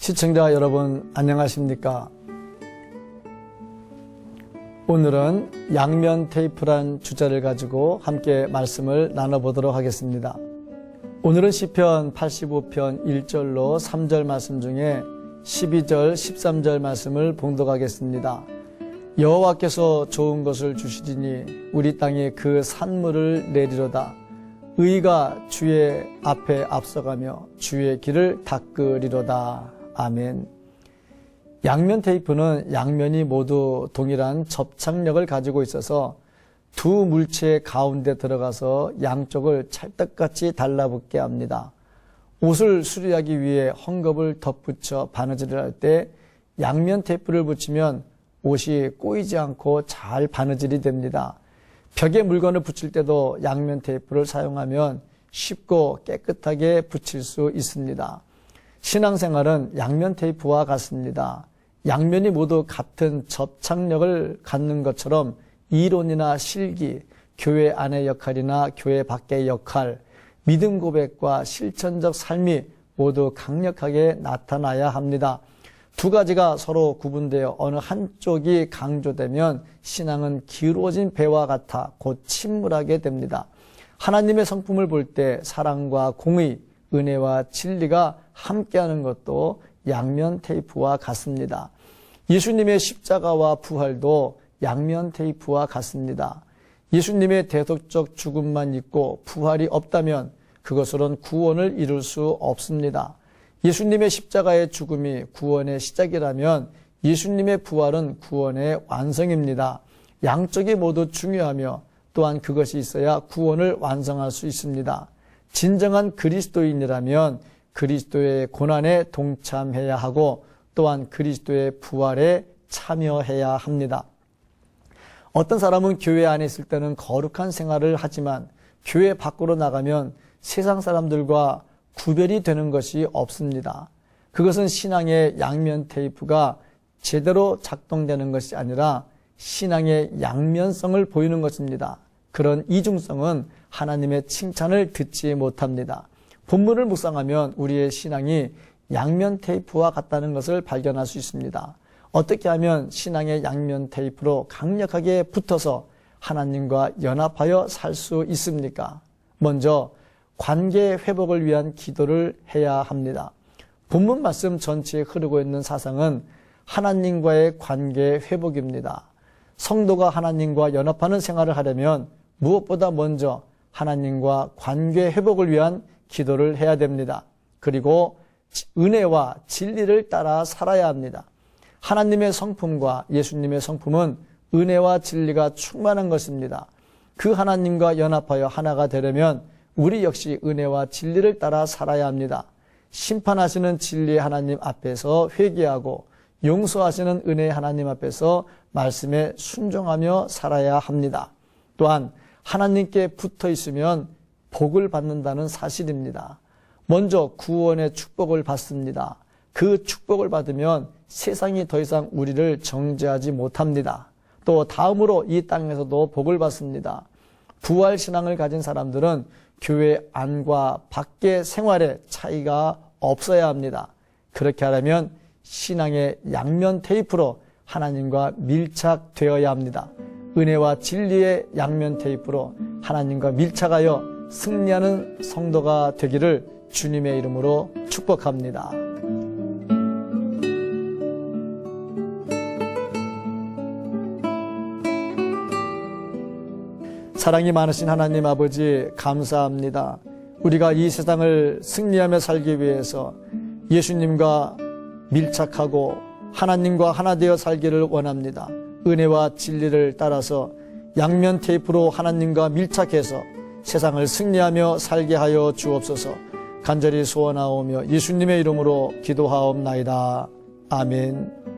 시청자 여러분 안녕하십니까? 오늘은 양면 테이프란 주제를 가지고 함께 말씀을 나눠보도록 하겠습니다. 오늘은 시편 85편 1절로 3절 말씀 중에 12절 13절 말씀을 봉독하겠습니다. 여호와께서 좋은 것을 주시리니 우리 땅에 그 산물을 내리로다. 의가 주의 앞에 앞서가며 주의 길을 닦으리로다. 아멘. 양면 테이프는 양면이 모두 동일한 접착력을 가지고 있어서 두 물체 가운데 들어가서 양쪽을 찰떡같이 달라붙게 합니다. 옷을 수리하기 위해 헝겊을 덧붙여 바느질을 할 때 양면 테이프를 붙이면 옷이 꼬이지 않고 잘 바느질이 됩니다. 벽에 물건을 붙일 때도 양면 테이프를 사용하면 쉽고 깨끗하게 붙일 수 있습니다. 신앙생활은 양면 테이프와 같습니다. 양면이 모두 같은 접착력을 갖는 것처럼 이론이나 실기, 교회 안의 역할이나 교회 밖의 역할, 믿음 고백과 실천적 삶이 모두 강력하게 나타나야 합니다. 두 가지가 서로 구분되어 어느 한쪽이 강조되면 신앙은 기울어진 배와 같아 곧 침몰하게 됩니다. 하나님의 성품을 볼 때 사랑과 공의, 은혜와 진리가 함께하는 것도 양면 테이프와 같습니다. 예수님의 십자가와 부활도 양면 테이프와 같습니다. 예수님의 대속적 죽음만 있고 부활이 없다면 그것으로는 구원을 이룰 수 없습니다. 예수님의 십자가의 죽음이 구원의 시작이라면 예수님의 부활은 구원의 완성입니다. 양쪽이 모두 중요하며 또한 그것이 있어야 구원을 완성할 수 있습니다. 진정한 그리스도인이라면 그리스도의 고난에 동참해야 하고 또한 그리스도의 부활에 참여해야 합니다. 어떤 사람은 교회 안에 있을 때는 거룩한 생활을 하지만 교회 밖으로 나가면 세상 사람들과 구별이 되는 것이 없습니다. 그것은 신앙의 양면 테이프가 제대로 작동되는 것이 아니라 신앙의 양면성을 보이는 것입니다. 그런 이중성은 하나님의 칭찬을 듣지 못합니다. 본문을 묵상하면 우리의 신앙이 양면 테이프와 같다는 것을 발견할 수 있습니다. 어떻게 하면 신앙의 양면 테이프로 강력하게 붙어서 하나님과 연합하여 살 수 있습니까? 먼저 관계 회복을 위한 기도를 해야 합니다. 본문 말씀 전체에 흐르고 있는 사상은 하나님과의 관계 회복입니다. 성도가 하나님과 연합하는 생활을 하려면 무엇보다 먼저 하나님과 관계 회복을 위한 기도를 해야 됩니다. 그리고 은혜와 진리를 따라 살아야 합니다. 하나님의 성품과 예수님의 성품은 은혜와 진리가 충만한 것입니다. 그 하나님과 연합하여 하나가 되려면 우리 역시 은혜와 진리를 따라 살아야 합니다. 심판하시는 진리의 하나님 앞에서 회개하고 용서하시는 은혜의 하나님 앞에서 말씀에 순종하며 살아야 합니다. 또한 하나님께 붙어 있으면 복을 받는다는 사실입니다. 먼저 구원의 축복을 받습니다. 그 축복을 받으면 세상이 더 이상 우리를 정죄하지 못합니다. 또 다음으로 이 땅에서도 복을 받습니다. 부활신앙을 가진 사람들은 교회 안과 밖의 생활에 차이가 없어야 합니다. 그렇게 하려면 신앙의 양면 테이프로 하나님과 밀착되어야 합니다. 은혜와 진리의 양면 테이프로 하나님과 밀착하여 승리하는 성도가 되기를 주님의 이름으로 축복합니다. 사랑이 많으신 하나님 아버지 감사합니다. 우리가 이 세상을 승리하며 살기 위해서 예수님과 밀착하고 하나님과 하나 되어 살기를 원합니다. 은혜와 진리를 따라서 양면 테이프로 하나님과 밀착해서 세상을 승리하며 살게 하여 주옵소서. 간절히 소원하오며 예수님의 이름으로 기도하옵나이다. 아멘.